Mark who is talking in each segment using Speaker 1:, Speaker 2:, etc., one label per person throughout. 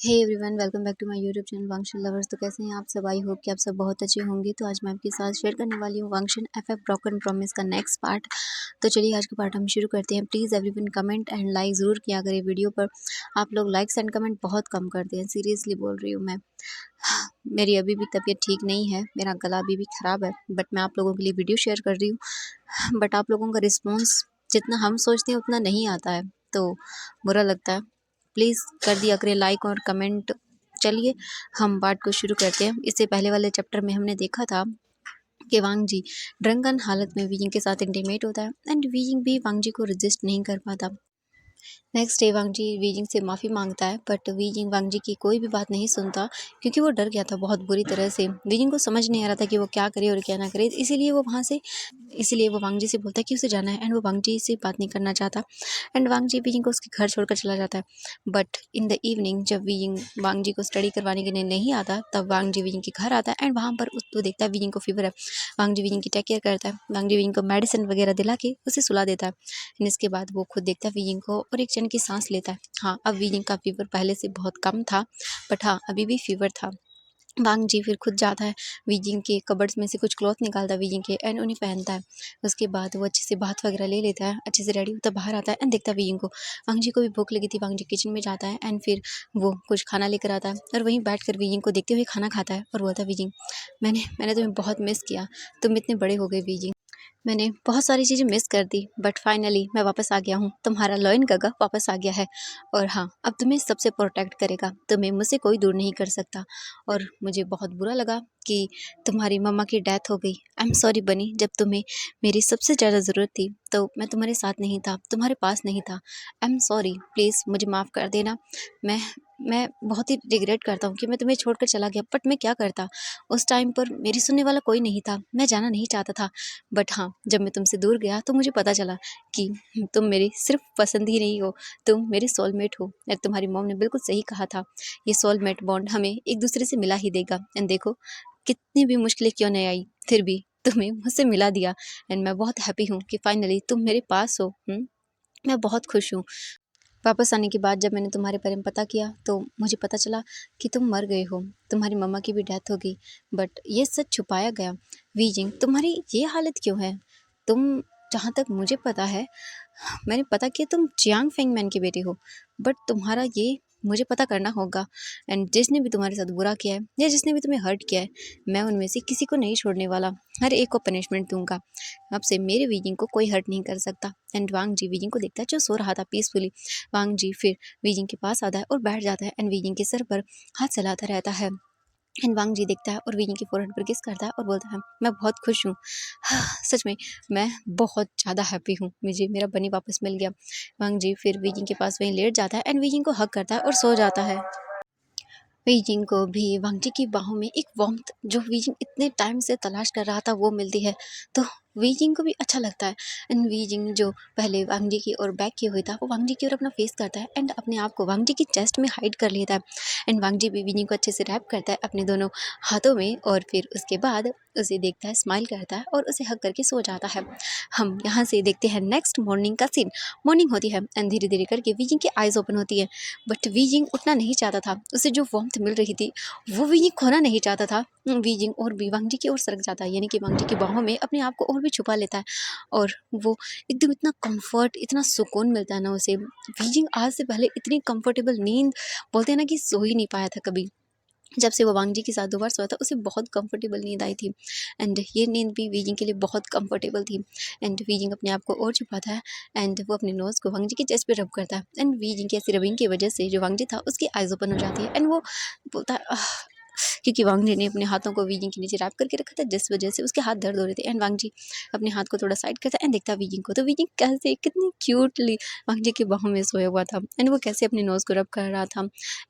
Speaker 1: Hey everyone, welcome back to my YouTube channel Wangshan lovers. तो कैसे हैं आप सब? आई होप कि आप सब बहुत अच्छे होंगे। तो आज मैं आपके साथ शेयर करने वाली हूँ वांगशन एफएफ ब्रोकन प्रॉमिस का नेक्स्ट पार्ट। तो चलिए आज का पार्ट हम शुरू करते हैं। Please everyone comment and like ज़रूर किया करें वीडियो पर। आप लोग लाइक्स एंड कमेंट बहुत कम करते हैं, सीरियसली बोल रही हूँ मैं। मेरी अभी भी तबीयत ठीक नहीं है, मेरा गला अभी भी ख़राब है, बट मैं आप लोगों के लिए वीडियो शेयर कर रही हूँ। बट आप लोगों का रिस्पॉन्स जितना हम सोचते हैं उतना नहीं आता है, तो बुरा लगता है। प्लीज़ कर दिया करें लाइक और कमेंट। चलिए हम पार्ट को शुरू करते हैं। इससे पहले वाले चैप्टर में हमने देखा था कि वांग जी ड्रंकन हालत में वीजिंग के साथ इंटीमेट होता है एंड वीजिंग भी वांग जी को रजिस्ट नहीं कर पाता। नेक्स्ट डे वांग जी वीजिंग से माफ़ी मांगता है, बट वीजिंग वांग जी की कोई भी बात नहीं सुनता क्योंकि वो डर गया था बहुत बुरी तरह से। वीजिंग को समझ नहीं आ रहा था कि वो क्या करे और क्या ना करे, इसीलिए वो वांग जी से बोलता है कि उसे जाना है एंड वो वांग जी से बात नहीं करना चाहता एंड वांग जी वीजिंग को उसके घर छोड़कर चला जाता है। बट इन द इवनिंग जब वीजिंग वांग जी को स्टडी करवाने के लिए नहीं आता, तब वांग जी वीजिंग के घर आता है एंड वहाँ पर वो देखता है वीजिंग को फीवर है। वांग जी वीजिंग की टेक केयर करता है, वांग जी वीजिंग को मेडिसिन वगैरह दिला के उसे सुला देता है एंड इसके बाद वो खुद देखता है वीजिंग को और एक क्षण की सांस लेता है। हाँ, अब वीजिंग का फीवर पहले से बहुत कम था, बट हाँ अभी भी फीवर था। वांग जी फिर खुद जाता है, वीजिंग के कबर्ड्स में से कुछ क्लॉथ निकालता है वीजिंग के एंड उन्हें पहनता है। उसके बाद वो अच्छे से बाथ वगैरह ले लेता है, अच्छे से रेडी होता है, बाहर आता है एंड देखता है वीजिंग को। वांग जी को भी भूख लगी थी, वांग जी किचन में जाता है एंड फिर वो कुछ खाना लेकर आता है और वहीं बैठ कर वीजिंग को देखते हुए खाना खाता है और बोलता है वीजिंग, मैंने तुम्हें बहुत मिस किया, तुम इतने बड़े हो गए वीजिंग, मैंने बहुत सारी चीज़ें मिस कर दी, बट फाइनली मैं वापस आ गया हूँ, तुम्हारा लॉयन गगा वापस आ गया है और हाँ अब तुम्हें सबसे प्रोटेक्ट करेगा, तुम्हें मुझसे कोई दूर नहीं कर सकता। और मुझे बहुत बुरा लगा कि तुम्हारी मम्मा की डेथ हो गई। आई एम सॉरी बनी, जब तुम्हें मेरी सबसे ज़्यादा ज़रूरत थी तो मैं तुम्हारे साथ नहीं था, तुम्हारे पास नहीं था। आई एम सॉरी, प्लीज़ मुझे माफ़ कर देना। मैं मैं बहुत ही रिग्रेट करता हूँ कि मैं तुम्हें छोड़कर चला गया, बट मैं क्या करता, उस टाइम पर मेरी सुनने वाला कोई नहीं था, मैं जाना नहीं चाहता था। बट हाँ, जब मैं तुमसे दूर गया तो मुझे पता चला कि तुम मेरी सिर्फ पसंद ही नहीं हो, तुम मेरी सोलमेट हो। और तुम्हारी मॉम ने बिल्कुल सही कहा था, ये सोलमेट बॉन्ड हमें एक दूसरे से मिला ही देगा। एंड देखो कितनी भी मुश्किलें क्यों नहीं आई, फिर भी तुम्हें मुझसे मिला दिया एंड मैं बहुत हैप्पी हूँ कि फाइनली तुम मेरे पास हो। मैं बहुत खुश हूँ। वापस आने के बाद जब मैंने तुम्हारे बारे में पता किया तो मुझे पता चला कि तुम मर गए हो, तुम्हारी मम्मा की भी डेथ हो गई, बट ये सच छुपाया गया। वीजिंग तुम्हारी ये हालत क्यों है? तुम, जहाँ तक मुझे पता है, मैंने पता किया तुम जियांग फेंगमैन की बेटी हो, बट तुम्हारा ये मुझे पता करना होगा एंड जिसने भी तुम्हारे साथ बुरा किया है या जिसने भी तुम्हें हर्ट किया है, मैं उनमें से किसी को नहीं छोड़ने वाला, हर एक को पनिशमेंट दूंगा। अब से मेरे वीजिंग को कोई हर्ट नहीं कर सकता। एंड वांग जी वीजिंग को देखता है जो सो रहा था पीसफुली। वांग जी फिर वीजिंग के पास आता है और बैठ जाता है एंड वीजिंग के सर पर हाथ चलाता रहता है एंड वांग जी देखता है और वीजिंग की फोरहेड पर किस करता है और बोलता है मैं बहुत खुश हूँ। सच में मैं बहुत ज़्यादा हैप्पी हूँ, मुझे मेरा बनी वापस मिल गया। वांग जी फिर वीजिंग के पास वहीं लेट जाता है एंड वीजिंग को हग करता है और सो जाता है। वीजिंग को भी वांग जी की बाहों में एक वार्मथ जो वीजिंग इतने टाइम से तलाश कर रहा था वो मिलती है, तो वीजिंग को भी अच्छा लगता है। एंड वीजिंग जो पहले वांग जी की ओर बैक किए हुए था वो वांग जी की ओर अपना फेस करता है एंड अपने आप को वांग जी की चेस्ट में हाइड कर लेता है एंड वांग जी भी वीजिंग को अच्छे से रैप करता है अपने दोनों हाथों में और फिर उसके बाद उसे देखता है, स्माइल करता है और उसे हग करके सो जाता है। हम यहाँ से देखते हैं नेक्स्ट मॉर्निंग का सीन। मॉर्निंग होती है एंड धीरे धीरे करके वीजिंग की आइज़ ओपन होती है, बट वीजिंग उठना नहीं चाहता था, उसे जो वार्मथ मिल रही थी वो वीजिंग खोना नहीं चाहता था। वीजिंग और भी वांग जी की ओर सरक जाता है, यानी कि वांग जी की बाहों में अपने आप को और भी छुपा लेता है और वो एकदम इतना कंफर्ट, इतना सुकून मिलता है ना उसे। वीजिंग आज से पहले इतनी कंफर्टेबल नींद, बोलते हैं ना कि सो ही नहीं पाया था कभी। जब से वो वांग जी के साथ 2 बार सोया था उसे बहुत कंफर्टेबल नींद आई थी एंड ये नींद भी वीजिंग के लिए बहुत कंफर्टेबल थी। एंड वीजिंग अपने आप को और छुपाता है एंड वो अपने नोज़ को वांग जी की चेस्ट पे रब करता है एंड वीजिंग की ऐसी रबिंग की वजह से जो वांग जी था उसकी आइज़ ओपन हो जाती है एंड वो बोलता है क्योंकि वांग जी ने अपने हाथों को वीजिंग के नीचे रैप करके रखा था जिस वजह से उसके हाथ दर्द हो रहे थे एंड वांग जी अपने हाथ को थोड़ा साइड करता है एंड देखता है वीजिंग को, तो वीजिंग कैसे कितनी क्यूटली वांग जी की बाहों में सोया हुआ था एंड वो कैसे अपने नोज़ को रब कर रहा था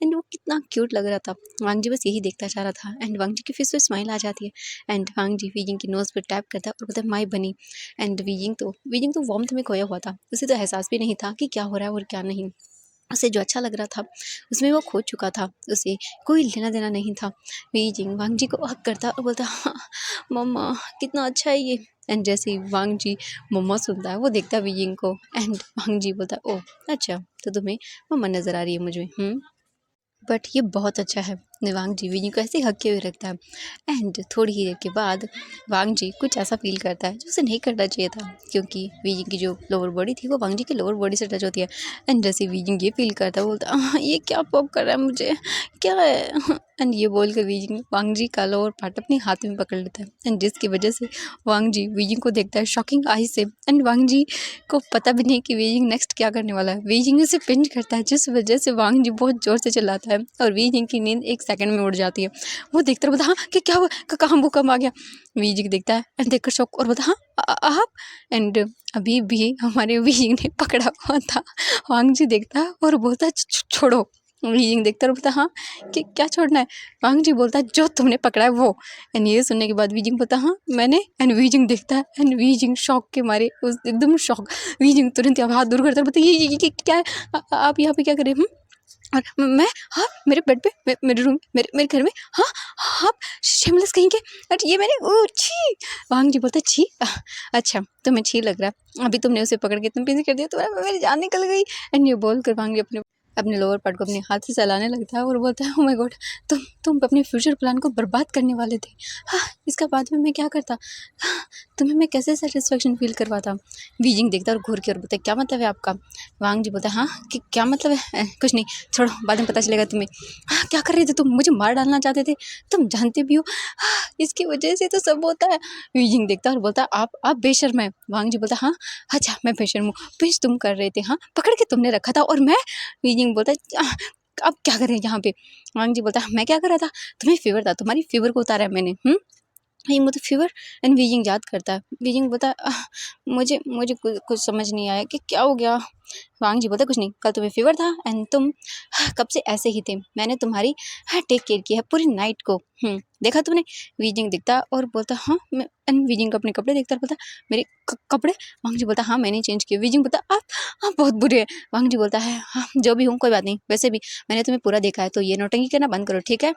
Speaker 1: एंड वो कितना क्यूट लग रहा था। वांग जी बस यही देखता चाह रहा था एंड वांग जी की फिर से स्माइल आ जाती है एंड वांग जी वीजिंग की नोज़ पर टैप करता है और बोलता है माई बनी। एंड वीजिंग तो वार्मथ में खोया हुआ था, उसे तो एहसास भी नहीं था कि क्या हो रहा है और क्या नहीं। उसे जो अच्छा लग रहा था उसमें वो खो चुका था, उसे कोई लेना देना नहीं था। वीजिंग वांग जी को हग करता और बोलता हाँ मम्मा कितना अच्छा है ये। एंड जैसे ही वांग जी मम्मा सुनता है वो देखता है वीजिंग को एंड वांग जी बोलता है ओह अच्छा, तो तुम्हें मम्मा नज़र आ रही है मुझे। बट ये बहुत अच्छा है। वांग जी वीजी को ऐसे ही हक हुए रखता है। एंड थोड़ी ही देर के बाद वांग जी कुछ ऐसा फील करता है जो उसे नहीं करना चाहिए था, क्योंकि वीजिंग की जो लोअर बॉडी थी वो वांग जी की लोअर बॉडी से टच होती है। एंड जैसे वीजिंग ये फील करता है, बोलता है ये क्या पॉप कर रहा है मुझे, क्या है। एंड ये बोल कर वीजिंग वांग जी का लोअर पार्ट अपने हाथ में पकड़ लेता है। एंड जिसकी वजह से वांग जी वीजिंग को देखता है शॉकिंग आई से। एंड वांग जी को पता भी नहीं कि वीजिंग नेक्स्ट क्या करने वाला है। वीजिंग उसे पिंच करता है, जिस वजह से वांग जी बहुत जोर से चिल्लाता है और वीजिंग की नींद एक सेकंड में उड़ जाती है। वो देखता है, बोलता हाँ कि क्या हुआ, कहाँ भूकंप आ गया। वीजिंग देखता है एंड देखकर शौक और बोलता हाँ आप। एंड अभी भी हमारे वीजिंग ने पकड़ा हुआ था। वांग जी देखता है और बोलता है छोड़ो। वीजिंग देखता है और बोलता हाँ कि क्या छोड़ना है। वांग जी बोलता है जो तुमने पकड़ा है वो। एंड ये सुनने के बाद वीजिंग बोलता हाँ मैंने। एंड वीजिंग देखता है एंड वीजिंग शॉक के मारे उस एकदम शॉक। वीजिंग तुरंत हाथ दूर करता है, बोलता ये क्या है, आप यहाँ पे क्या कर रहे हैं। और मैं, हाँ मेरे बेड पे, मेरे रूम, मेरे घर में, हाँ आप शिमलेस कहीं के। अरे ये मैंने ओ छी। वांग जी बोलता छी अच्छा तुम्हें छी लग रहा है, अभी तुमने उसे पकड़ के तुम पिंच कर दिया तो मेरी जान निकल गई। एंड ये बोल कर वांग जी अपने अपने लोअर पार्ट को अपने हाथ से चलाने लगता है और बोलता है ओ माय गॉड तुम अपने फ्यूचर प्लान को बर्बाद करने वाले थे। हाँ इसका बाद में मैं क्या करता, हाँ, तुम्हें मैं कैसे सेटिस्फेक्शन फील करवाता। वीजिंग देखता है और घूर के और बोलता है क्या मतलब है आपका। वांग जी बोलता है हाँ कि क्या मतलब है, कुछ नहीं छोड़ो बाद में पता चलेगा तुम्हें। हाँ क्या कर रहे थे तुम, मुझे मार डालना चाहते थे, तुम जानते भी हो हाँ, इसकी वजह से तो सब होता है। वीजिंग देखता है और बोलता है आप बेशर्म है। वांग जी बोलता है हाँ अच्छा मैं बेशर्म हूँ, पिंच तुम कर रहे थे, हाँ पकड़ के तुमने रखा था और मैं। वीजिंग बोलता है अब क्या करें यहाँ पे। वांग जी बोलता है मैं क्या कर रहा था, तुम्हें फीवर था, तुम्हारी फीवर को उतारा है मैंने। ये मतलब फीवर। एंड वीजिंग याद करता है। वीजिंग बोलता है मुझे मुझे कुछ समझ नहीं आया कि क्या हो गया। वांग जी बोलता है कुछ नहीं, कल तुम्हें फीवर था एंड तुम कब से ऐसे ही थे, मैंने तुम्हारी टेक केयर की है पूरी नाइट को। देखा तुमने। वीजिंग दिखता और बोलता हाँ मैं। एंड वीजिंग को अपने कपड़े देखता बोलता मेरे कपड़े। वांग जी बोलता हाँ मैंने चेंज किए। वीजिंग बोलता आप बहुत बुरे हैं। वांग जी बोलता है हाँ जो भी हूँ कोई बात नहीं, वैसे भी मैंने तुम्हें पूरा देखा है तो ये नौटंकी करना बंद करो ठीक है।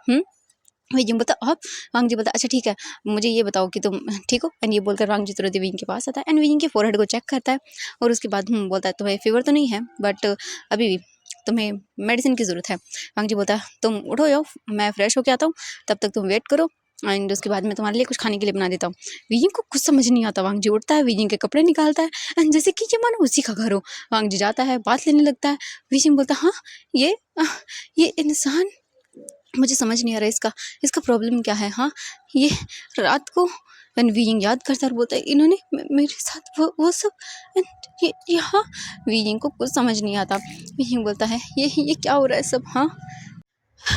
Speaker 1: वीजिंग बोलता आप। वांग जी बोलता अच्छा ठीक है मुझे ये बताओ कि तुम ठीक हो। एंड ये बोलकर वांग जी तुरंत वीजिंग के पास आता है एंड वीजिंग के फोरहेड को चेक करता है और उसके बाद बोलता है तुम्हें फीवर तो नहीं है बट अभी भी तुम्हें मेडिसिन की ज़रूरत है। वांग जी बोलता है तुम उठो यो मैं फ्रेश होके आता हूँ, तब तक तुम वेट करो एंड उसके बाद मैं तुम्हारे लिए कुछ खाने के लिए बना देता हूँ। वीजिंग को कुछ समझ नहीं आता। वांग जी उठता है, वीजिंग के कपड़े निकालता है एंड जैसे कि ये मानो उसी का घर हो। वांग जी जाता है बात लेने लगता है। वीजिंग बोलता हाँ ये ये इंसान, मुझे समझ नहीं आ रहा इसका इसका प्रॉब्लम क्या है। हाँ ये रात को मैंने वीजिंग याद करता और बोलता है इन्होंने मेरे साथ वो सब एंड ये यहाँ। वीजिंग को कुछ समझ नहीं आता। वीजिंग बोलता है ये क्या हो रहा है सब। हाँ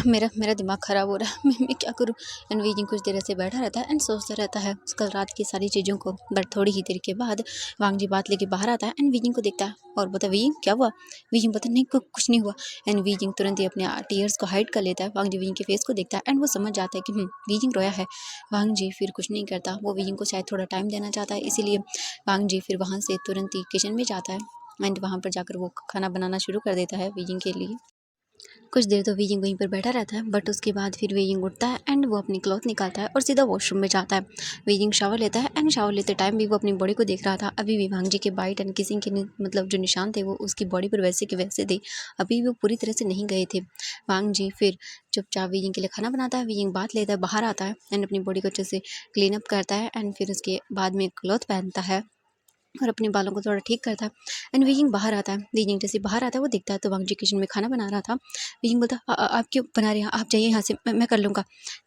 Speaker 1: मेरा मेरा दिमाग ख़राब हो रहा है, मैं क्या करूँ। एंड वीजिंग कुछ देर ऐसे बैठा रहता है एंड सोचता रहता है कल रात की सारी चीज़ों को। बट थोड़ी ही देर के बाद वांग जी बात लेके बाहर आता है एंड वीजिंग को देखता है और बोलता है वीजिंग क्या हुआ। वीजिंग बोलता नहीं कुछ नहीं हुआ। एंड वीजिंग तुरंत ही अपने टीयर्स को हाइड कर लेता है। वांग जी वीजिंग के फेस को देखता है एंड वो समझ जाता है कि वीजिंग रोया है। वांग जी फिर कुछ नहीं करता, वो वीजिंग को शायद थोड़ा टाइम देना चाहता है, इसीलिए वांग जी फिर वहाँ से तुरंत ही किचन में जाता है एंड वहाँ पर जाकर वो खाना बनाना शुरू कर देता है वीजिंग के लिए। कुछ देर तो वीजिंग वहीं पर बैठा रहता है बट उसके बाद फिर वीजिंग उठता है एंड वो अपनी क्लॉथ निकालता है और सीधा वॉशरूम में जाता है। वीजिंग शावर लेता है एंड शावर लेते टाइम भी वो अपनी बॉडी को देख रहा था। अभी भी वांग जी के बाइट एंड किसिंग के मतलब जो निशान थे वो उसकी बॉडी पर वैसे के वैसे थे, अभी वो पूरी तरह से नहीं गए थे। वांग जी फिर चुपचाप वीजिंग के लिए खाना बनाता है। वीजिंग बात लेता है, बाहर आता है एंड अपनी बॉडी को अच्छे से क्लीन अप करता है एंड फिर उसके बाद में क्लॉथ पहनता है और अपने बालों को थोड़ा ठीक करता है। एंड वीजिंग बाहर आता है। वीजिंग जैसे बाहर आता है वो दिखता है तो वांग जी किचन में खाना बना रहा था। वीजिंग बोलता आप क्यों बना रहे हैं, आप जाइए यहाँ से, मैं कर लूँगा।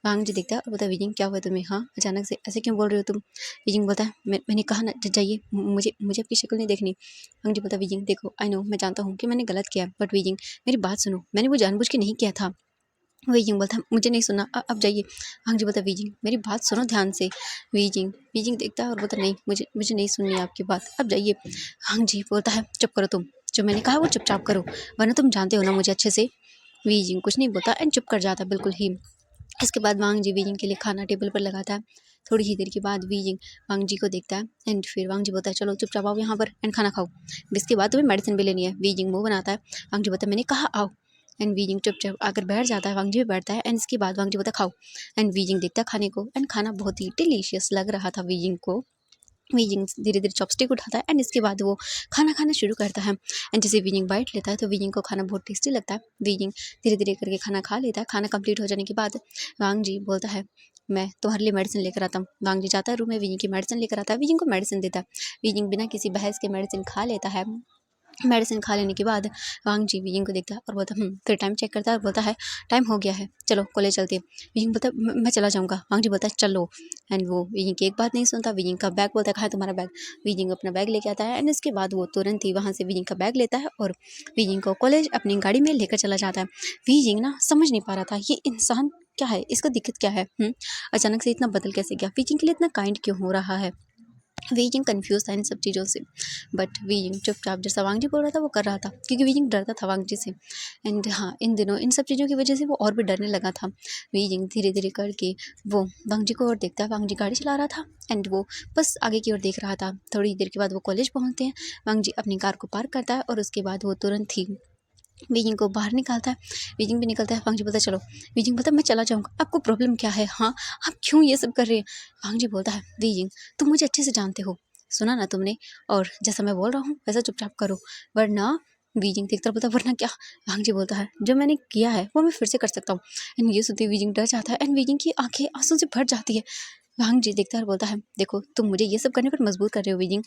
Speaker 1: वांग जी दिखता है और बोलता वीजिंग क्या हुआ तुम्हें, हाँ अचानक से ऐसे क्यों बोल रहे हो तुम। वीजिंग बोलता है मैंने कहा ना जाइए, मुझे मुझे आपकी शक्ल नहीं देखनी। वांग जी बोलता वीजिंग देखो आई नो मैं जानता हूँ कि मैंने गलत किया बट वीजिंग मेरी बात सुनो, मैंने वो जानबूझ के नहीं किया था। वीजिंग बोलता मुझे नहीं सुना, अब जाइए। वांग जी बोलता वीजिंग मेरी बात सुनो ध्यान से। वीजिंग वीजिंग देखता है और बोलता नहीं मुझे मुझे नहीं सुननी है आपकी बात, अब जाइए। वांग जी बोलता है चुप करो तुम, जो मैंने कहा वो चुपचाप करो वरना तुम जानते हो ना मुझे अच्छे से। वीजिंग कुछ नहीं बोलता एंड चुप कर जाता है बिल्कुल ही। इसके बाद वांग जी वीजिंग के लिए खाना टेबल पर लगाता है। थोड़ी ही देर के बाद वीजिंग वांग जी को देखता है एंड फिर वांग जी बोलता है चलो चुपचाप आओ यहाँ पर एंड खाना खाओ, इसके बाद तुम्हें मेडिसिन भी लेनी है। वीजिंग मुँह बनाता है। वांग जी बोलता है मैंने कहा आओ। एंड वीजिंग चुपचाप आकर बैठ जाता है। वांग जी भी बैठता है एंड इसके बाद वांग जी बोलता है खाओ। एंड वीजिंग देखता है खाने को एंड खाना बहुत ही डिलीशियस लग रहा था वीजिंग को। वीजिंग धीरे धीरे चॉपस्टिक उठाता है एंड इसके बाद वो खाना खाना शुरू करता है। एंड जैसे वीजिंग बाइट लेता है तो वीजिंग को खाना बहुत टेस्टी लगता है। वीजिंग धीरे धीरे करके खाना खा लेता है। खाना कंप्लीट हो जाने के बाद वांग जी बोलता है मैं तुम्हारे लिए मेडिसिन लेकर आता हूँ। वांग जी जाता है रूम में, वीजिंग की मेडिसिन लेकर आता है, वीजिंग को मेडिसिन देता है। वीजिंग बिना किसी बहस के मेडिसिन खा लेता है। मेडिसिन खा लेने के बाद वांग जी वीजिंग को देखता है और बोलता है फिर टाइम चेक करता है और बोलता है टाइम हो गया है, चलो कॉलेज चलते हैं। वीजिंग बोलता है मैं चला जाऊँगा। वांग जी बोलता है चलो। एंड वो वीजिंग की एक बात नहीं सुनता। वीजिंग का बैग बोलता है कहाँ है तुम्हारा बैग। वीजिंग अपना बैग लेके आता है एंड इसके बाद वो तुरंत ही वहाँ से वीजिंग का बैग लेता है और वीजिंग को कॉलेज अपनी गाड़ी में लेकर चला जाता है। वीजिंग ना समझ नहीं पा रहा था ये इंसान क्या है, इसका दिक्कत क्या है। अचानक से इतना बदल कैसे गया, वीजिंग के लिए इतना काइंड क्यों हो रहा है। वीजिंग कंफ्यूज था इन सब चीज़ों से, बट वीजिंग चुपचाप जैसा वांग जी बोल रहा था वो कर रहा था, क्योंकि वीजिंग डरता था वांग जी से। एंड हाँ, इन दिनों इन सब चीज़ों की वजह से वो और भी डरने लगा था। वीजिंग धीरे धीरे करके वो वांग जी को और देखता है। वांग जी गाड़ी चला रहा था एंड वो बस आगे की ओर देख रहा था। थोड़ी देर के बाद वो कॉलेज पहुँचते हैं। वांग जी अपनी कार को पार्क करता है और उसके बाद वो तुरंत ही वीजिंग को बाहर निकालता है। वीजिंग भी निकलता है। वांग जी बोलता है चलो। वीजिंग बोलता है मैं चला जाऊँगा, आपको प्रॉब्लम क्या है, हाँ आप क्यों ये सब कर रहे हैं। वांग जी बोलता है वीजिंग तुम मुझे अच्छे से जानते हो, सुना ना तुमने, और जैसा मैं बोल रहा हूँ वैसा चुपचाप करो वरना। वीजिंग देखता बोलता है वरना क्या। वांग जी बोलता है जो मैंने किया है वो मैं फिर से कर सकता हूँ। एंड ये सुनते वीजिंग डर जाता है एंड वीजिंग की आंखें आंसू से भर जाती है। वांग जी देखता है और बोलता है देखो तुम मुझे ये सब करने पर मजबूर कर रहे हो वीजिंग,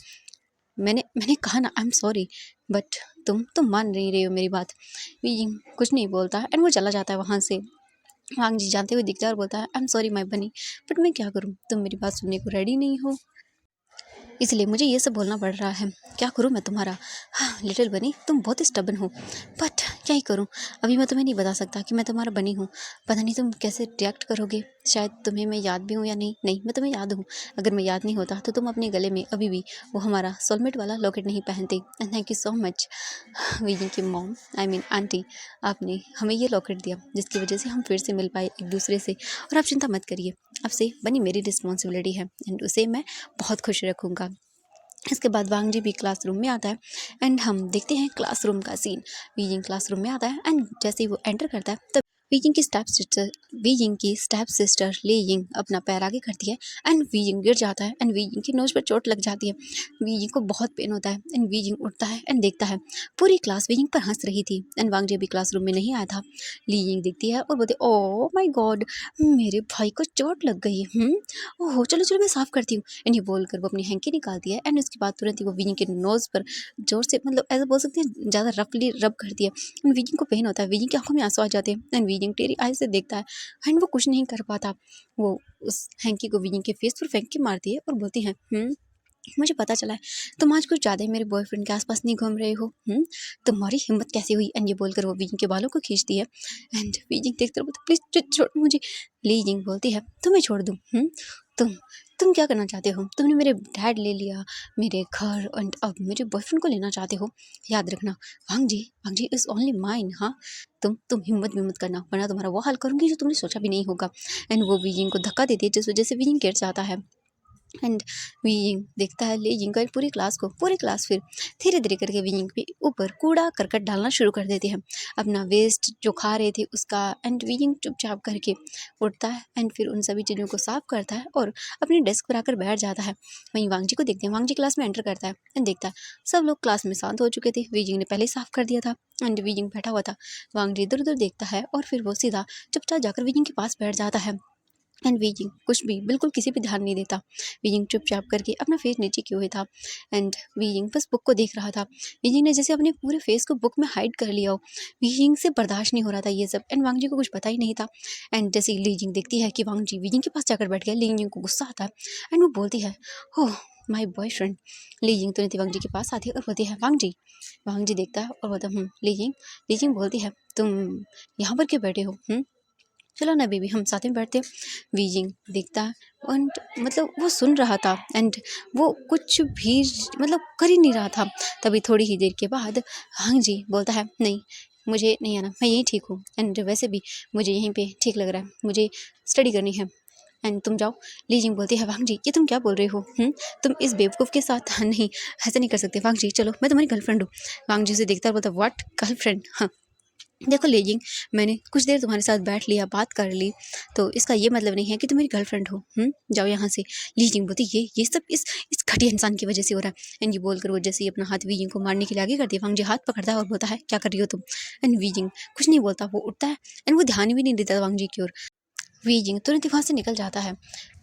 Speaker 1: मैंने मैंने कहा ना आई एम सॉरी, बट तुम मान नहीं रही हो मेरी बात। वीजिंग कुछ नहीं बोलता एंड वो चला जाता है वहाँ से। वांग जी जानते हुए दिखता है और बोलता है आई एम सॉरी माय बनी, बट मैं क्या करूँ, तुम मेरी बात सुनने को रेडी नहीं हो, इसलिए मुझे ये सब बोलना पड़ रहा है। क्या करूँ मैं तुम्हारा। हाँ, लिटिल बनी तुम बहुत स्टबन हो, बट क्या ही करूँ, अभी मैं तुम्हें नहीं बता सकता कि मैं तुम्हारा बनी हूँ। पता नहीं तुम कैसे रिएक्ट करोगे, शायद तुम्हें मैं याद भी हूँ या नहीं। नहीं, मैं तुम्हें याद हूँ। अगर मैं याद नहीं होता तो तुम अपने गले में अभी भी वो हमारा सोलमेट वाला लॉकेट नहीं पहनते। And thank you so much wheezing की मॉम, आई मीन आंटी, आपने हमें ये लॉकेट दिया जिसकी वजह से हम फिर से मिल पाए एक दूसरे से। और आप चिंता मत करिए, अब से बनी मेरी रिस्पॉन्सिबिलिटी है एंड उसे मैं बहुत खुश रखूँगा। इसके बाद वांग जी भी क्लासरूम में आता है एंड हम देखते हैं क्लासरूम का सीन। वीजिंग क्लासरूम में आता है एंड जैसे ही वो एंटर करता है तब वीजिंग की स्टेप सिस्टर लीजिंग अपना पैर आगे करती है एंड वीजिंग गिर जाता है एंड वीजिंग की नोज पर चोट लग जाती है। वीजिंग को बहुत पेन होता है एंड वीजिंग उठता है एंड देखता है पूरी क्लास वीजिंग पर हंस रही थी एंड वांग जी भी क्लासरूम में नहीं आया था। लीजिंग देखती है और बोलती ओ माय गॉड, मेरे भाई को चोट लग गई है। ओहो चलो चलो मैं साफ करती हूँ। एंड ये बोलकर वो अपनी हैंकी निकालती है एंड उसके बाद तुरंत ही वो वीजिंग के नोज पर जोर से, मतलब ऐसा बोल सकते हैं ज़्यादा रफली रब करती है एंड वीजिंग को पेन होता है। वीजिंग की आंखों में आंसू आ जाते हैं एंड वीजिंग टेढ़ी आई से देखता है एंड वो कुछ नहीं कर पाता। वो उस हैंकी को वीजिंग के फेस पर फेंक के मारती है और बोलती है मुझे पता चला है तुम आज कुछ ज़्यादा ही मेरे बॉयफ्रेंड के आसपास नहीं घूम रहे हो। तुम्हारी हिम्मत कैसे हुई। एंड ये बोलकर वो वीजिंग के बालों को खींचती है एंड वीजिंग देखते रहो प्लीज छोड़ मुझे। लीजिंग बोलती है तुम्हें छोड़ दूँ। तुम तुम क्या करना चाहते हो, तुमने मेरे डैड ले लिया, मेरे घर, एंड अब मेरे बॉयफ्रेंड को लेना चाहते हो। याद रखना वांग जी इज़ ओनली माइन। हाँ, तुम हिम्मत भी मत करना वरना तुम्हारा वो हाल करूँगी जो तुमने सोचा भी नहीं होगा। एंड वो वीजिंग को धक्का देती है जिस वजह से वीजिंग गिर जाता है एंड वीजिंग देखता है लीजिंग का पूरी क्लास फिर धीरे धीरे करके वीजिंग पे ऊपर कूड़ा करकट डालना शुरू कर देते हैं, अपना वेस्ट जो खा रहे थे उसका। एंड वीजिंग चुपचाप करके उठता है एंड फिर उन सभी चीज़ों को साफ करता है और अपने डेस्क पर आकर बैठ जाता है। वहीं वांग जी को देखते हैं, वांग जी क्लास में एंटर करता है एंड देखता है सब लोग क्लास में शांत हो चुके थे, वीजिंग ने पहले ही साफ कर दिया था एंड वीजिंग बैठा हुआ था। वांग जी इधर उधर देखता है और फिर वो सीधा चुपचाप जाकर वीजिंग के पास बैठ जाता है एंड वीजिंग कुछ भी बिल्कुल किसी पे ध्यान नहीं देता। वीजिंग चुपचाप करके अपना फेस नीचे किए हुए था एंड वीजिंग बस बुक को देख रहा था। वीजिंग ने जैसे अपने पूरे फेस को बुक में हाइड कर लिया हो। वीजिंग से बर्दाश्त नहीं हो रहा था ये सब एंड वांग जी को कुछ पता ही नहीं था। एंड जैसे ही लीजिंग देखती है कि वांग जी वीजिंग के पास जाकर बैठ गया, लीजिंग को गुस्सा आता है एंड वो बोलती है ओह माई बॉयफ्रेंड। लीजिंग तुरंत वांग जी के पास आती है और बोलती है वांग जी देखता है और बोलता लीजिंग। लीजिंग बोलती है तुम यहाँ पर क्यों बैठे हो। चलो ना बेबी हम साथ में बैठते हैं। वीजिंग देखता है एंड मतलब वो सुन रहा था एंड वो कुछ भी मतलब कर ही नहीं रहा था। तभी थोड़ी ही देर के बाद हाँ जी बोलता है नहीं मुझे नहीं आना, मैं यहीं ठीक हूँ एंड वैसे भी मुझे यहीं पे ठीक लग रहा है, मुझे स्टडी करनी है एंड तुम जाओ। लीजिंग बोलती है वांग जी ये तुम क्या बोल रहे हो। तुम इस बेवकूफ़ के साथ नहीं ऐसा नहीं कर सकते। वांग जी चलो मैं तुम्हारी गर्लफ्रेंड हूँ। वांग जी से देखता है बोलता व्हाट गर्लफ्रेंड। हाँ देखो लीजिंग, मैंने कुछ देर तुम्हारे साथ बैठ लिया, बात कर ली, तो इसका ये मतलब नहीं है कि तुम मेरी गर्लफ्रेंड हो। जाओ यहाँ से। लीजिंग बोलती, ये सब इस घटिया इंसान की वजह से हो रहा है। एंड ये बोलकर वो जैसे ही अपना हाथ वीजिंग को मारने के लिए आगे करती है, वांग जी हाथ पकड़ता है और बोलता है, क्या कर रही हो तुम? एंड वीजिंग कुछ नहीं बोलता, वो उठता है एंड वो ध्यान भी नहीं देता वांग जी की ओर। वीजिंग तुरंत ही वहाँ से निकल जाता है।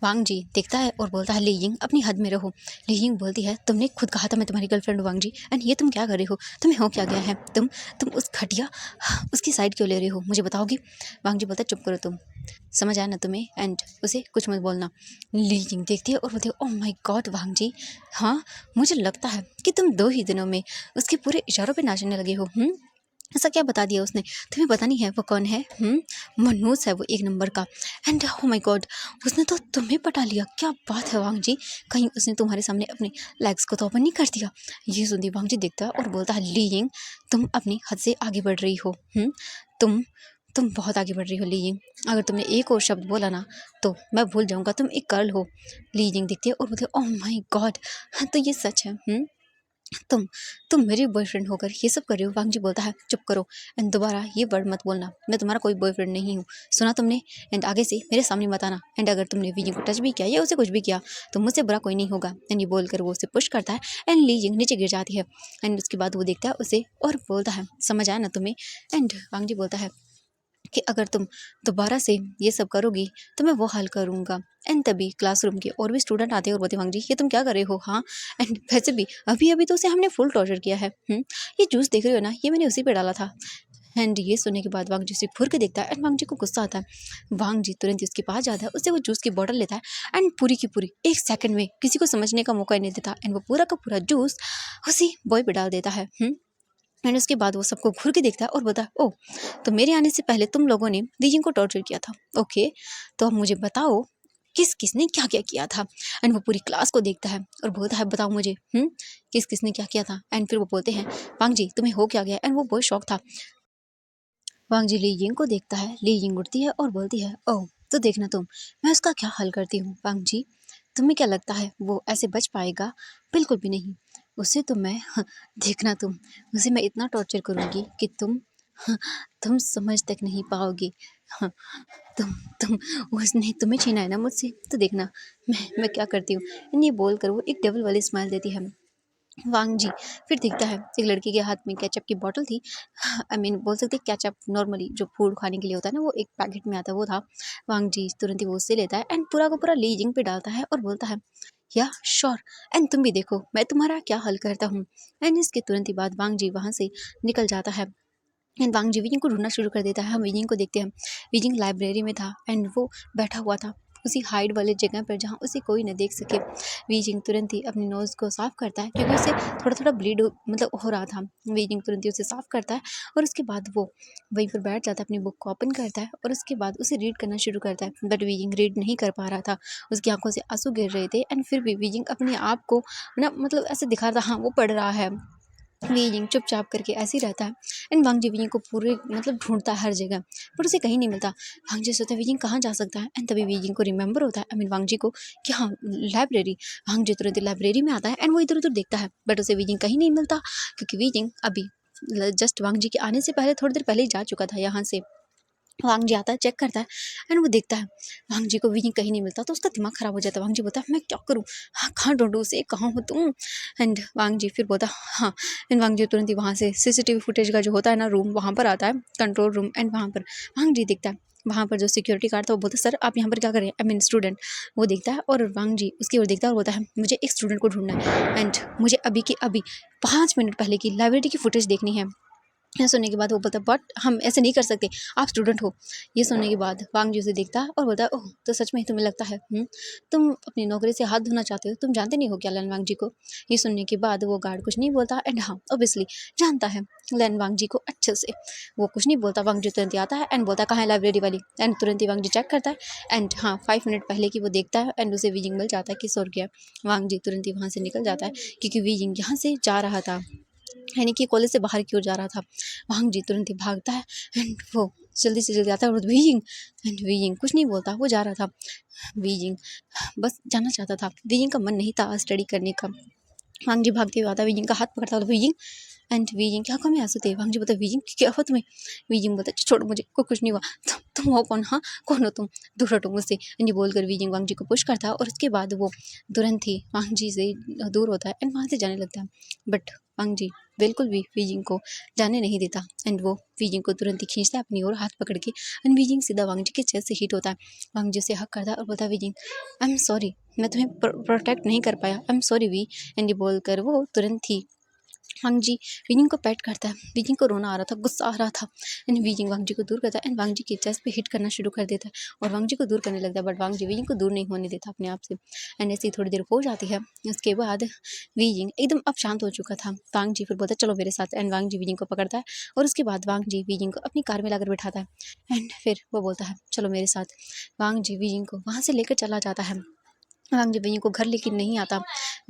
Speaker 1: वांग जी देखता है और बोलता है, लीजिंग अपनी हद में रहो। लीजिंग बोलती है, तुमने खुद कहा था मैं तुम्हारी गर्लफ्रेंड हूँ वांग जी, एंड ये तुम क्या कर रहे हो? तुम्हें हो क्या गया है? तुम उस घटिया उसकी साइड क्यों ले रहे हो? मुझे बताओगी? वांग जी बोलता है, चुप करो तुम, समझ आया ना तुम्हें? एंड उसे कुछ मत बोलना। लीजिंग देखती है और बोलती है, ओह माय गॉड वांग जी, हाँ मुझे लगता है कि तुम 2 ही दिनों में उसके पूरे इशारों पे नाचने लगे हो। ऐसा क्या बता दिया उसने? तुम्हें पता नहीं है वो कौन है? मनोज है वो, 1 नंबर का। एंड ओ माय गॉड, उसने तो तुम्हें पटा लिया। क्या बात है वांग जी, कहीं उसने तुम्हारे सामने अपने लेग्स को तो ओपन नहीं कर दिया? ये सुनती वांग जी देखता है और बोलता है, लीइंग तुम अपनी हद से आगे बढ़ रही हो। तुम तुम बहुत आगे बढ़ रही हो लीइंग। अगर तुमने एक और शब्द बोला ना तो मैं भूल जाऊंगा तुम एक गर्ल हो। लीइंग देखती है और बोलती है, ओह माय गॉड, तो ये सच है? तुम तुम मेरे बॉयफ्रेंड होकर ये सब कर रहे हो? वांग जी बोलता है, चुप करो एंड दोबारा ये वर्ड मत बोलना, मैं तुम्हारा कोई बॉयफ्रेंड नहीं हूँ, सुना तुमने? एंड आगे से मेरे सामने मत आना। एंड अगर तुमने वीजिंग को टच भी किया या उसे कुछ भी किया तो मुझसे बुरा कोई नहीं होगा। एंड ये बोलकर वो उसे पुश करता है एंड लीजिंग नीचे गिर जाती है। एंड उसके बाद वो देखता है उसे और बोलता है, समझ आया ना तुम्हें? एंड वांग जी बोलता है कि अगर तुम दोबारा से ये सब करोगी तो मैं वो हल करूँगा। एंड तभी क्लासरूम के और भी स्टूडेंट आते हैं और बोलते, वांग जी ये तुम क्या कर रहे हो? हाँ, एंड वैसे भी अभी अभी तो उसे हमने फुल टॉर्चर किया है। ये जूस देख रहे हो ना, ये मैंने उसी पे डाला था। एंड ये सुनने के बाद वांग जी उसे घूर के देखता है एंड वांग जी को गुस्सा आता है। वांग जी तुरंत ही उसके पास जाता है, उससे वो जूस की बॉटल लेता है एंड पूरी की पूरी 1 सेकंड में किसी को समझने का मौका ही नहीं देता एंड वो पूरा का पूरा जूस उसी बॉय पे डाल देता है। एंड उसके बाद वो सबको घूर के देखता है और बोलता है, ओह तो मेरे आने से पहले तुम लोगों ने लीजिंग को टॉर्चर किया था। ओके, तो अब मुझे बताओ किस किसने क्या क्या किया था? एंड वो पूरी क्लास को देखता है और बोलता है, बताओ मुझे किस किसने क्या किया था? एंड फिर वो बोलते हैं, वांग जी तुम्हें हो क्या गया? एंड वो बहुत शौक था। वांग जी ली यिंग को देखता है, ली यिंग उठती है और बोलती है, ओह तो देखना तुम, मैं उसका क्या हल करती हूँ। वांग जी तुम्हें क्या लगता है वो ऐसे बच पाएगा? बिल्कुल भी नहीं। उसे तो मैं देखना तुम, उसे मैं इतना टॉर्चर करूँगी कि तुम समझ तक नहीं पाओगी। हाँ, तुम उसने तुम्हें छीना है ना मुझसे, तो देखना मैं क्या करती हूँ। ये बोलकर वो एक डबल वाली स्माइल देती है वांग जी। फिर दिखता है एक लड़की के हाथ में केचप की बॉटल थी। आई मीन बोल सकते हैं केचप नॉर्मली जो फूड खाने के लिए होता है ना, वो एक पैकेट में आता है, वो था। वांग जी तुरंत ही वो उससे लेता है एंड पूरा का पूरा लीजिंग पे डालता है और बोलता है, या श्योर, एंड तुम भी देखो मैं तुम्हारा क्या हल करता हूँ। एंड इसके तुरंत ही बाद वांग जी वहाँ से निकल जाता है एंड वांग जी विजिंग को ढूंढना शुरू कर देता है। हम विजिंग को देखते हैं, विजिंग लाइब्रेरी में था एंड वो बैठा हुआ था उसी हाइड वाले जगह पर जहाँ उसे कोई न देख सके। विजिंग तुरंत ही अपनी नोज़ को साफ करता है क्योंकि उसे थोड़ा थोड़ा ब्लीड मतलब हो रहा था। विजिंग तुरंत ही उसे साफ करता है और उसके बाद वो वहीं पर बैठ जाता है, अपनी बुक को ओपन करता है और उसके बाद उसे रीड करना शुरू करता है। बट विजिंग रीड नहीं कर पा रहा था, उसकी आंखों से आंसू गिर रहे थे एंड फिर भी विजिंग अपने आप को ना मतलब ऐसे दिखा रहा था, हाँ वो पढ़ रहा है। वीजिंग चुपचाप करके ऐसे ही रहता है एंड वांग जी वीजिंग को पूरे मतलब ढूंढता है हर जगह, पर उसे कहीं नहीं मिलता। वांग जी सोचता है वीजिंग कहाँ जा सकता है एंड तभी वीजिंग को रिमेंबर होता है, आई मीन वांग जी को, कि हाँ लाइब्रेरी। वांग जी तुरंत लाइब्रेरी में आता है एंड वो इधर उधर देखता है बट उसे वीजिंग कहीं नहीं मिलता क्योंकि वीजिंग अभी जस्ट वांग जी के आने से पहले थोड़ी देर पहले ही जा चुका था यहाँ से। वांग जी आता है, चेक करता है एंड वो देखता है वांग जी को विजिंग कहीं नहीं मिलता तो उसका दिमाग खराब हो जाता है। वांग जी बोलता है, मैं क्या करूँ? हाँ कहाँ ढूंढूँ उसे, कहाँ हो तुम? एंड वांग जी फिर बोलता हाँ। एंड वांग जी तुरंत ही वहाँ से सीसीटीवी फुटेज का जो होता है ना रूम, वहाँ पर आता है, कंट्रोल रूम। एंड वहाँ पर वांग जी देखता है, वहाँ पर जो सिक्योरिटी गार्ड था वो बोलता है, सर आप यहाँ पर क्या करें? I mean student. वो देखता है और वांग जी उसकी ओर देखता है और बोलता है, मुझे एक स्टूडेंट को ढूंढना है एंड मुझे अभी की अभी 5 मिनट पहले की लाइब्रेरी की फुटेज देखनी है। ये सुनने के बाद वो बोलता है, बट हम ऐसे नहीं कर सकते, आप स्टूडेंट हो। ये सुनने के बाद वांग जी उसे देखता है और बोलता है, ओह तो सच में ही तुम्हें लगता है तुम अपनी नौकरी से हाथ धोना चाहते हो, तुम जानते नहीं हो क्या लन वांग जी को? ये सुनने के बाद वो गार्ड कुछ नहीं बोलता एंड हाँ ऑब्वियसली जानता है लन वांग जी को अच्छे से। वो कुछ नहीं बोलता, वांग जी तुरंत ही आता है एंड बोलता है, कहाँ है लाइब्रेरी वाली? एंड तुरंत ही वांग जी चेक करता है एंड हाँ 5 मिनट पहले की वो देखता है एंड उसे वीजिंग मिल जाता है कि सो गया। वांग जी तुरंत ही वहाँ से निकल जाता है क्योंकि वीजिंग यहाँ से जा रहा था, यानी कि कॉलेज से बाहर की ओर जा रहा था। वांग जी तुरंत ही भागता है एंड वो जल्दी से जल्दी आता है और वीजिंग, एंड वीजिंग कुछ नहीं बोलता, वो जा रहा था। वीजिंग बस जाना चाहता था, वीजिंग का मन नहीं था स्टडी करने का। वांग जी भागते हुए आता है, वीजिंग का हाथ पकड़ता है, वीजिंग एंड वीजिंग क्या आंखों में आंसू थे। वांग जी बोलता वीजिंग क्या हुआ तुम्हें? वीजिंग बोलता छोड़ मुझे, को कुछ नहीं हुआ। तुम हो कौन? हाँ कौन हो तुम? दूर हटो मुझसे। एंड ये बोलकर वीजिंग वांग जी को पुश करता है और उसके बाद वो तुरंत ही वांग जी से दूर होता है एंड वहाँ से जाने लगता है। बट वांग जी बिल्कुल भी वीजिंग को जाने नहीं देता एंड वो वीजिंग को तुरंत ही खींचता है अपनी ओर हाथ पकड़ के एंड वीजिंग सीधा वांग जी के चेस्ट से हिट होता है। वांग जी उसे हक करता है और बोलता है वीजिंग आई एम सॉरी, मैं तुम्हें प्रोटेक्ट नहीं कर पाया, I am sorry V. And ये बोलकर वो तुरंत ही वांग जी वीजिंग को पैट करता है। वीजिंग को रोना आ रहा था, गुस्सा आ रहा था एंड वीजिंग वांग जी को दूर करता है एंड वांग जी के चेस्ट पे हिट करना शुरू कर देता है और वांग जी को दूर करने लगता है। बट वांग जी वीजिंग को दूर नहीं होने देता अपने आप से एंड ऐसे ही थोड़ी देर हो जाती है। उसके बाद वीजिंग एकदम अब शांत हो चुका था। वांग जी फिर बोलता है चलो मेरे साथ एंड वांग जी वीजिंग को पकड़ता है और उसके बाद वांग जी वीजिंग को अपनी कार में लाकर बिठाता है एंड फिर वो बोलता है चलो मेरे साथ। वांग जी वीजिंग को वहाँ से लेकर चला जाता है। वांग जी वीजिंग को घर लेकर नहीं आता।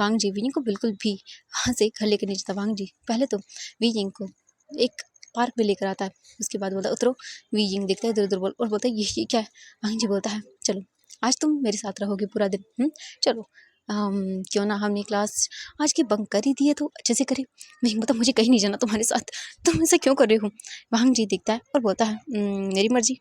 Speaker 1: वांग जी वीजिंग को बिल्कुल भी वहाँ से घर लेकर नहीं जाता। वांग जी पहले तो वीजिंग को एक पार्क में लेकर आता है। उसके बाद बोलता है उतरो। वीजिंग देखता है इधर उधर बोल और बोलता है ये क्या है? वांग जी बोलता है चलो आज तुम मेरे साथ रहोगे पूरा दिन, चलो क्यों ना हमने क्लास आज की बंक कर ही दी है तो अच्छे से करें। वीजिंग बोलता मुझे कहीं नहीं जाना तुम्हारे साथ, तुम ऐसा क्यों कर रहे हो? वांग जी देखता है और बोलता है मेरी मर्जी,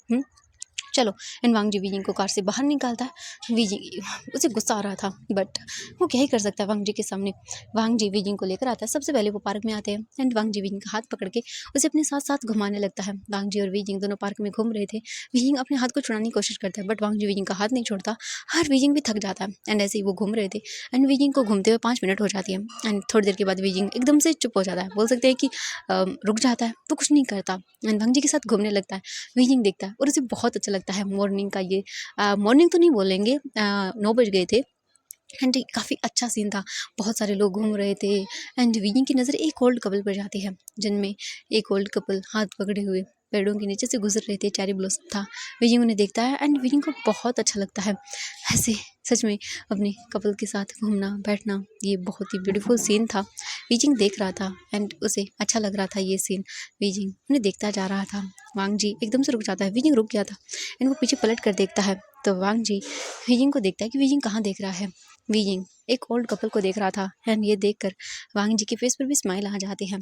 Speaker 1: चलो। एंड वांग जी वीजिंग को कार से बाहर निकालता है। वीजिंग उसे गुस्सा आ रहा था बट वो क्या ही कर सकता है वांग जी के सामने। वांग जी वीजिंग को लेकर आता है। सबसे पहले वो पार्क में आते हैं एंड वांग जी वीजिंग का हाथ पकड़ के उसे अपने साथ साथ घुमाने लगता है। वांग जी और वीजिंग दोनों पार्क में घूम रहे थे। वीजिंग अपने हाथ को छुड़ाने की कोशिश करता है बट वांग जी वीजिंग का हाथ नहीं छोड़ता और वीजिंग भी थक जाता है एंड ऐसे ही वो घूम रहे थे एंड वीजिंग को घूमते हुए 5 मिनट हो जाती है एंड थोड़ी देर के बाद वीजिंग एकदम से चुप हो जाता है। बोल सकते हैं कि रुक जाता है, वो कुछ नहीं करता एंड वांग जी के साथ घूमने लगता है। वीजिंग देखता है और उसे बहुत अच्छा लगता है। मॉर्निंग का ये मॉर्निंग तो नहीं बोलेंगे, 9 बज गए थे एंड काफ़ी अच्छा सीन था। बहुत सारे लोग घूम रहे थे एंड वीजिंग की नज़र एक ओल्ड कपल पर जाती है जिनमें एक ओल्ड कपल हाथ पकड़े हुए पेड़ों के नीचे से गुजर रहे थे। चेरी ब्लॉसम था। वीजिंग उन्हें देखता है एंड वीजिंग को बहुत अच्छा लगता है। ऐसे सच में अपने कपल के साथ घूमना बैठना ये बहुत ही ब्यूटीफुल सीन था। वीजिंग देख रहा था एंड उसे अच्छा लग रहा था ये सीन। वीजिंग उन्हें देखता जा रहा था। वांग जी एकदम से रुक जाता है। वीजिंग रुक गया था एंड वो पीछे पलट कर देखता है तो वांग जी वीजिंग को देखता है कि वीजिंग कहाँ देख रहा है। वीजिंग एक ओल्ड कपल को देख रहा था एंड ये देखकर वांग जी के फेस पर भी स्माइल आ जाती है।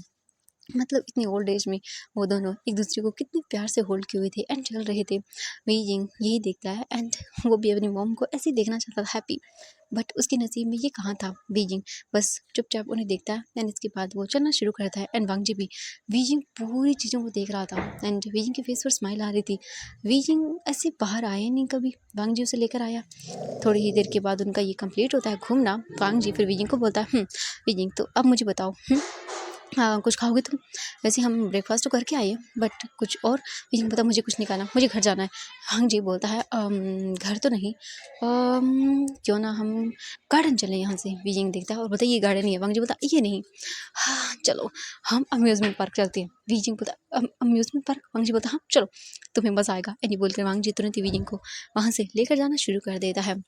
Speaker 1: मतलब इतनी ओल्ड एज में वो दोनों एक दूसरे को कितने प्यार से होल्ड किए हुए थे एंड चल रहे थे। वीजिंग यही देखता है एंड वो भी अपनी मॉम को ऐसे ही देखना चाहता था हैप्पी, बट उसके नसीब में ये कहाँ था। वीजिंग बस चुपचाप उन्हें देखता है एंड इसके बाद वो चलना शुरू करता है एंड वांग जी भी वीजिंग पूरी चीज़ों को देख रहा था एंड वीजिंग के फेस पर स्माइल आ रही थी। वीजिंग ऐसे बाहर आया नहीं कभी, वांग जी उसे लेकर आया। थोड़ी ही देर के बाद उनका ये कंप्लीट होता है घूमना। वांग जी फिर वीजिंग को बोलता है वीजिंग तो अब मुझे बताओ, हाँ कुछ खाओगे तुम? वैसे हम ब्रेकफास्ट तो करके आए हैं बट कुछ और। वीजिंग बोलता मुझे कुछ नहीं खाना, मुझे घर जाना है। वांग जी बोलता है घर तो नहीं, क्यों ना हम गार्डन चलें यहाँ से। वीजिंग देखता है और बोलता है ये गार्डन ही है। वांग जी बोलता है ये नहीं, हाँ चलो हम अम्यूज़मेंट पार्क चलते हैं। वीजिंग बोलता अम्यूज़मेंट पार्क? वांग जी बोलता हाँ चलो तुम्हें मज़ा आएगा। एंड ये बोलकर वांग जी तुरंत ही वीजिंग को वहाँ से लेकर जाना शुरू कर देता है।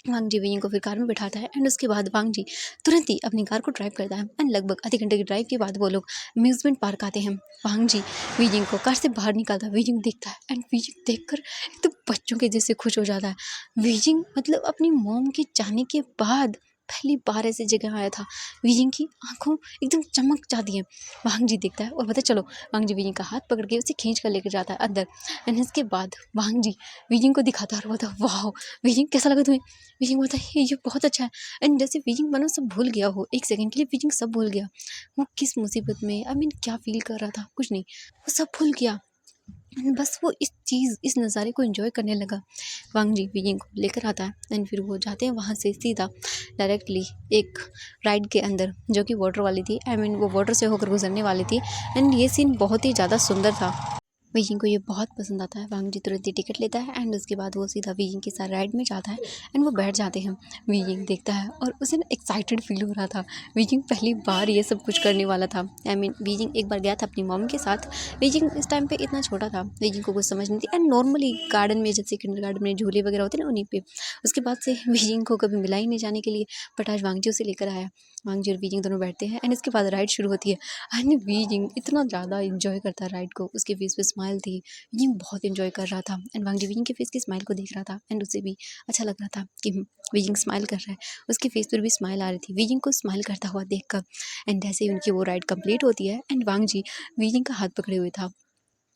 Speaker 1: वांग जी वीजिंग को फिर कार में बिठाता है एंड उसके बाद वांग जी तुरंत ही अपनी कार को ड्राइव करता है एंड लगभग आधे घंटे की ड्राइव के बाद वो लोग अम्यूज़मेंट पार्क आते हैं। वांग जी वीजिंग को कार से बाहर निकालता है। वीजिंग देखता है एंड वीजिंग देखकर एकदम बच्चों के जैसे खुश हो जाता है। वीजिंग मतलब अपनी मॉम के जाने के बाद पहली बार ऐसी जगह आया था। वीजिंग की आंखों एकदम चमक जाती है। वांग जी देखता है और बोलता है चलो। वांग जी वीजिंग का हाथ पकड़ के उसे खींच कर लेकर जाता है अंदर एंड इसके बाद वांग जी वीजिंग को दिखाता है और बोलता है वाह वीजिंग कैसा लगा तुम्हें? वीजिंग बोलता है ये बहुत अच्छा है एंड जैसे वीजिंग मानो सब भूल गया हो। एक सेकंड के लिए वीजिंग सब भूल गया। वो किस मुसीबत में आई मीन क्या फील कर रहा था, कुछ नहीं, वो सब भूल गया। बस वो इस नज़ारे को एंजॉय करने लगा। वांग जी वीजिंग को लेकर आता है एंड फिर वो जाते हैं वहाँ से सीधा डायरेक्टली एक राइड के अंदर जो कि वाटर वाली थी। आई मीन वो वाटर से होकर गुजरने वाली थी एंड ये सीन बहुत ही ज़्यादा सुंदर था। वीजिंग को ये बहुत पसंद आता है। वांग जी तुरंत ही टिकट लेता है एंड उसके बाद वो सीधा वीजिंग के साथ राइड में जाता है एंड वो बैठ जाते हैं। वीजिंग देखता है और उसे ना एक्साइटेड फील हो रहा था। वीजिंग पहली बार ये सब कुछ करने वाला था। आई मीन वीजिंग एक बार गया था अपनी मॉम के साथ। वीजिंग इस टाइम पे इतना छोटा था, वीजिंग को कुछ समझ नहीं थी एंड नॉर्मली गार्डन में जैसे किंडरगार्टन में झूले वगैरह होते हैं ना उन्हीं पे। उसके बाद से वीजिंग को कभी मिला ही नहीं जाने के लिए, बट आज वांग जी उसे लेकर आया। वांग जी और वीजिंग दोनों बैठते हैं एंड इसके बाद राइड शुरू होती है एंड वीजिंग इतना ज़्यादा इंजॉय करता है राइड को। उसके फेस पे स्माइल स्माइल थी, वीजिंग बहुत एंजॉय कर रहा था एंड वांग जी वीजिंग के फेस की स्माइल को देख रहा था एंड उसे भी अच्छा लग रहा था कि वीजिंग स्माइल कर रहा है, उसके फेस पर भी स्माइल आ रही थी वीजिंग को स्माइल करता हुआ देखकर। एंड जैसे ही उनकी वो राइड कंप्लीट होती है एंड वांग जी वीजिंग का हाथ पकड़े हुए था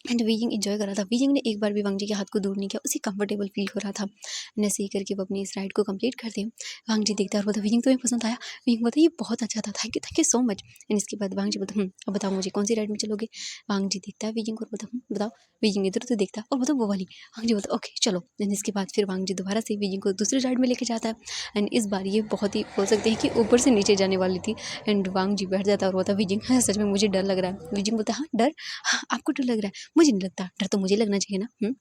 Speaker 1: एंड वीजिंग एंजॉय कर रहा था। वीजिंग ने एक बार भी वांग जी के हाथ को दूर नहीं किया, उसे कंफर्टेबल फील हो रहा था। एंड ऐसे ही करके वो अपनी इस राइड को कंप्लीट करते हैं। वांग जी देखता है और बोलता वीजिंग तुम्हें पसंद आया? वीजिंग बोलता ये बहुत अच्छा था, thank you so much. And इसके बाद वांग जी बोलता अब बताओ मुझे कौन सी राइड में चलोगे? वांग जी देखता है वीजिंग को और बोलता बताओ। वीजिंग इधर उधर देखता है और बोलता वो वाली। वांग जी बोलता ओके चलो। एंड इसके बाद फिर वांग जी दोबारा से वीजिंग को दूसरी राइड में लेके जाता है एंड इस बार ये बहुत ही बोल सकते हैं कि ऊपर से नीचे जाने वाली थी। एंड वांग जी बैठ जाता है और बोलता वीजिंग हाँ सच में मुझे डर लग रहा है। वीजिंग बोलता हाँ डर? हाँ, आपको डर लग रहा है? मुझे नहीं लगता, डर तो मुझे लगना चाहिए ना।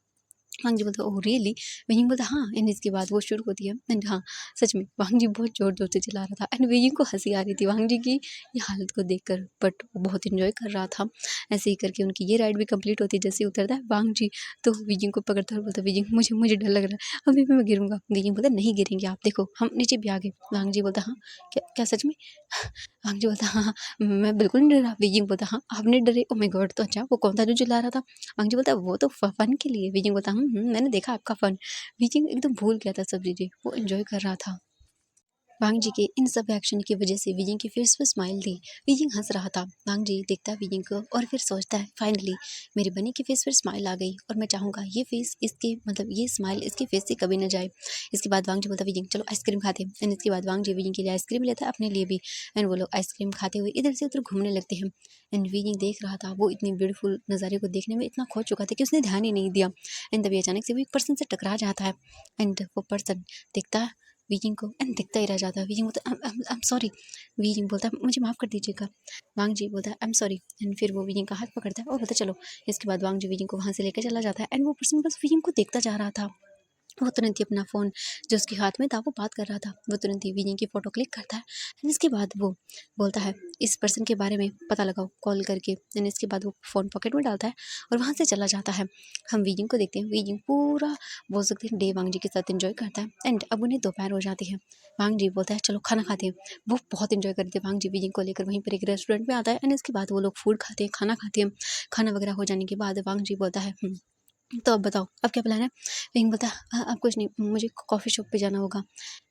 Speaker 1: वांग जी बोलता ओह रियली? वेइंग बोलता हाँ। एंड इसके बाद वो शुरू होती है एंड हाँ सच में वांग जी बहुत जोर जोर से चिल्ला रहा था एंड वेइंग को हंसी आ रही थी वांग जी की ये हालत को देखकर, बट वो बहुत इंजॉय कर रहा था। ऐसे ही करके उनकी ये राइड भी कंप्लीट होती है। जैसे ही उतरता है वांग जी तो वेइंग को पकड़ता है और बोलता वेइंग मुझे मुझे डर लग रहा है, अभी भी मैं गिरूंगा। वेइंग बोलता नहीं गिरेंगे आप देखो हम नीचे भी आ गए। वांग जी बोलता हाँ क्या क्या सच में? वांग जी बोलता हाँ हाँ मैं बिल्कुल नहीं डरा। वेइंग बोलता हाँ आप नहीं डरे? ओ माय गॉड तो अच्छा वो कौन था जो चिल्ला रहा था? वांग जी बोलता वो तो फन के लिए। बीजिंग बोलता मैंने देखा आपका फन। बीजिंग एकदम भूल गया था सब चीज़ें, वो एंजॉय कर रहा था। वांग जी के इन सब एक्शन की वजह से वीजिंग के फेस पर स्माइल थी। वीजिंग हंस रहा था। वांग जी देखता है वीजिंग को और फिर सोचता है फाइनली मेरे बनी के फेस पर स्माइल आ गई और मैं चाहूँगा ये फेस इसके मतलब ये स्माइल इसके फेस से कभी ना जाए। इसके बाद वांग जी बोलता वीजिंग चलो आइसक्रीम खाते हैं। एंड इसके बाद वांग जी वीजिंग के लिए आइसक्रीम लेता है अपने लिए भी एंड वो लोग आइसक्रीम खाते हुए इधर से उधर घूमने लगते हैं। एंड वीजिंग देख रहा था, वो इतनी ब्यूटीफुल नज़ारे को देखने में इतना खो चुका था कि उसने ध्यान ही नहीं दिया। एंड तभी अचानक से वो एक पर्सन से टकरा जाता है एंड वो पर्सन देखता है वीजिंग को एंड दिखता ही रह जाता है। वीजिंग बोलता है आई एम सॉरी। वीजिंग बोलता है मुझे माफ़ कर दीजिएगा। वांग जी बोलता है आई एम सॉरी एंड फिर वो वीजिंग का हाथ पकड़ता है और बोलता चलो। इसके बाद वांग जी वीजिंग को वहाँ से लेकर चला जाता है एंड वो पर्सन बस वीजिंग को देखता जा रहा था। वो तुरंत ही अपना फ़ोन जो उसके हाथ में था वो बात कर रहा था, वो तुरंत ही वीजिंग की फ़ोटो क्लिक करता है एंड इसके बाद वो बोलता है इस पर्सन के बारे में पता लगाओ कॉल करके। एंड इसके बाद वो फ़ोन पॉकेट में डालता है और वहाँ से चला जाता है। हम वीजिंग को देखते हैं, वीजिंग पूरा बोल सकते हैं डे वांग जी के साथ एंजॉय करता है एंड अब उन्हें दोपहर हो जाती है। वांग जी बोलता है चलो खाना खाते हैं। वो बहुत एंजॉय करते हैं। वांग जी वीजिंग को लेकर वहीं पर एक रेस्टोरेंट में आता है एंड इसके बाद वो लोग फूड खाते हैं, खाना खाते हैं। खाना वगैरह हो जाने के बाद वांग जी बोलता है तो अब बताओ अब क्या प्लान है? विंग बोलता अब कुछ नहीं, मुझे कॉफ़ी शॉप पे जाना होगा।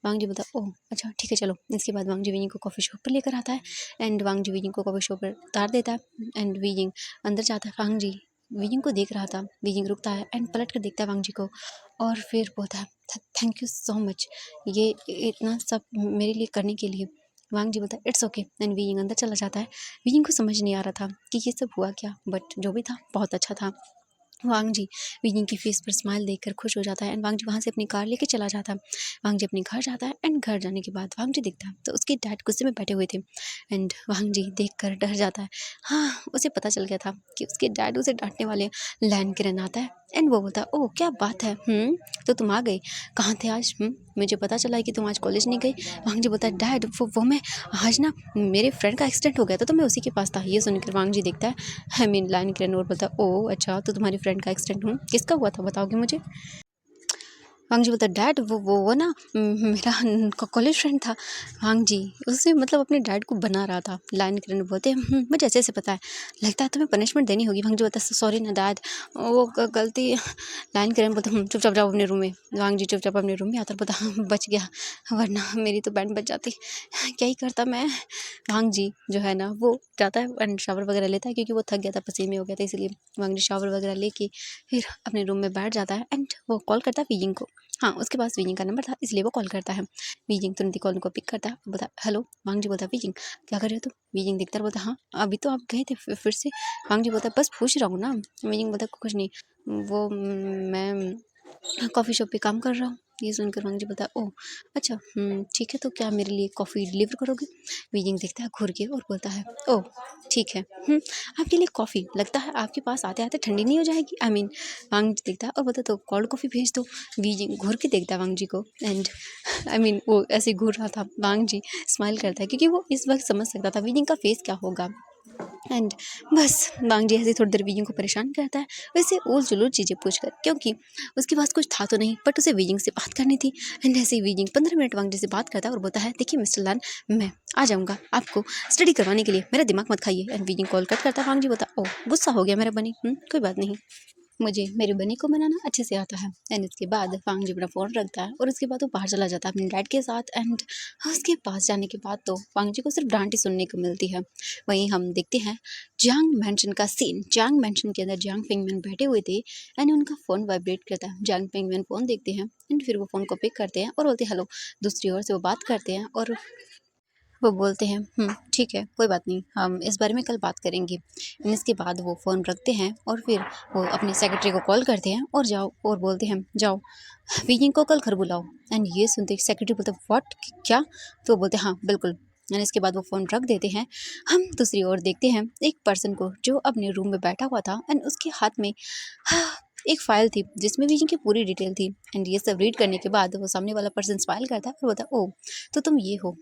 Speaker 1: वांग जी बोलता ओह अच्छा ठीक है चलो। इसके बाद वांग जी विंग को कॉफ़ी शॉप पर लेकर आता है एंड वांग जी विंग को कॉफ़ी शॉप पर उतार देता है एंड विंग अंदर जाता है। वांग जी विंग को देख रहा था। विंग रुकता है एंड पलट कर देखता है वांग जी को और फिर बोलता है थैंक यू सो मच ये इतना सब मेरे लिए करने के लिए। वांग जी बोलता है इट्स ओके एंड विंग अंदर चला जाता है। विंग को समझ नहीं आ रहा था कि ये सब हुआ क्या, बट जो भी था बहुत अच्छा था। वांग जी विजिंग की फेस पर स्माइल देखकर खुश हो जाता है एंड वांग जी वहाँ से अपनी कार लेके चला जाता है। वांग जी अपने घर जाता है एंड घर जाने के बाद वांग जी दिखता है तो उसके डैड गुस्से में बैठे हुए थे एंड वांग जी देखकर डर जाता है। हाँ उसे पता चल गया था कि उसके डैड उसे डांटने वाले हैं। लैन किरण आता है एंड वो बोलता है ओह क्या बात है तो तुम आ गए, कहाँ थे आज? मुझे पता चला है कि तुम आज कॉलेज नहीं गई। वांग जी बोलता है डैड वो मैं आज ना मेरे फ्रेंड का एक्सीडेंट हो गया था तो मैं उसी के पास था। ये सुनकर वांग जी देखता है आई मीन लाइन किरण और बोलता है ओह अच्छा तो तुम्हारी फ्रेंड का एक्सीडेंट किसका हुआ था बताओगे मुझे? वांग जी बोलता है डैड वो ना मेरा कॉलेज फ्रेंड था। वांग जी उससे मतलब अपने डैड को बना रहा था। लाइन किरण बोलते हैं मुझे अच्छे से पता है, लगता है तुम्हें पनिशमेंट देनी होगी। वांग जी बोलता है सॉरी ना डैड वो गलती। लाइन किरण बोलता चुपचाप जाओ अपने रूम में। वांग जी चुपचाप अपने रूम में आता बोलता बच गया, वरना मेरी तो बैंड बच जाती, क्या ही करता मैं। वांग जी जो है ना वो जाता है एंड शावर वगैरह लेता है क्योंकि वो थक गया था, पसीने में हो गया था, इसलिए वांग जी शावर वगैरह लेके फिर अपने रूम में बैठ जाता है एंड वो कॉल करता है वीजिंग को। हाँ उसके पास वीजिंग का नंबर था इसलिए वो कॉल करता है। वीजिंग तुरंत ही कॉल को पिक करता है, बोलता हेलो। वांग जी बोलता है वीजिंग क्या कर रहे हो तुम? वीजिंग देखता है बोलता हाँ अभी तो आप गए थे फिर से। वांग जी बोलता बस पूछ रहा हूँ ना। वीजिंग बोलता कुछ नहीं, वो मैं कॉफ़ी शॉप पे काम कर रहा हूँ। ये सुनकर वांग जी बोलता है ओह अच्छा ठीक है तो क्या मेरे लिए कॉफ़ी डिलीवर करोगे? वीजिंग देखता है घूर के और बोलता है ओह ठीक है आपके लिए कॉफ़ी लगता है आपके पास आते आते ठंडी नहीं हो जाएगी? आई मीन वांग जी देखता है और बोलता तो कोल्ड कॉफ़ी भेज दो। वीजिंग घूर के देखता है वांग जी को एंड आई मीन वो ऐसे घूर रहा था। वांग जी स्माइल करता है क्योंकि वो इस वक्त समझ सकता था वीजिंग का फेस क्या होगा। एंड बस वांग जी ऐसे थोड़ी देर वीजिंग को परेशान करता है, वैसे उल जुलूल चीज़ें पूछकर, क्योंकि उसके पास कुछ था तो नहीं, बट उसे वीजिंग से बात करनी थी। एंड ऐसे ही वीजिंग 15 मिनट वांग जी से बात करता है और बोलता है, देखिए मिस्टर लान, मैं आ जाऊँगा आपको स्टडी करवाने के लिए, मेरा दिमाग मत खाइए। एंड वीजिंग कॉल कट करता है। वांग जी बोलता, ओह गुस्सा हो गया मेरा बनी, कोई बात नहीं, मुझे मेरे बनी को मनाना अच्छे से आता है। एंड इसके बाद वांग जी अपना फ़ोन रखता है और उसके बाद वो बाहर चला जाता है अपने डैड के साथ। एंड उसके पास जाने के बाद तो वांग जी को सिर्फ डांट ही सुनने को मिलती है। वहीं हम देखते हैं जियांग मैंशन का सीन। जियांग मैंशन के अंदर जियांग पिंगमैन बैठे हुए थे एंड उनका फ़ोन वाइब्रेट करता है। जियांग पिंगमैन फ़ोन देखते हैं एंड फिर वो फ़ोन को पिक करते हैं और बोलते हैं हेलो। दूसरी ओर से वो बात करते हैं और वो बोलते हैं ठीक है, कोई बात नहीं, हम इस बारे में कल बात करेंगे। एंड इसके बाद वो फ़ोन रखते हैं और फिर वो अपने सेक्रेटरी को कॉल करते हैं और जाओ और बोलते हैं जाओ वीजिंग को कल घर बुलाओ। एंड ये सुनते ही सेक्रेटरी बोलते हैं व्हाट, क्या? तो वो बोलते हैं हाँ बिल्कुल। एंड इसके बाद वो फ़ोन रख देते हैं। हम दूसरी ओर देखते हैं एक पर्सन को जो अपने रूम में बैठा हुआ था एंड उसके हाथ में एक फ़ाइल थी जिसमें वीजिंग की पूरी डिटेल थी। एंड ये सब रीड करने के बाद वो सामने वाला पर्सन स्माइल करता है और बोलता है ओह, तो तुम ये हो।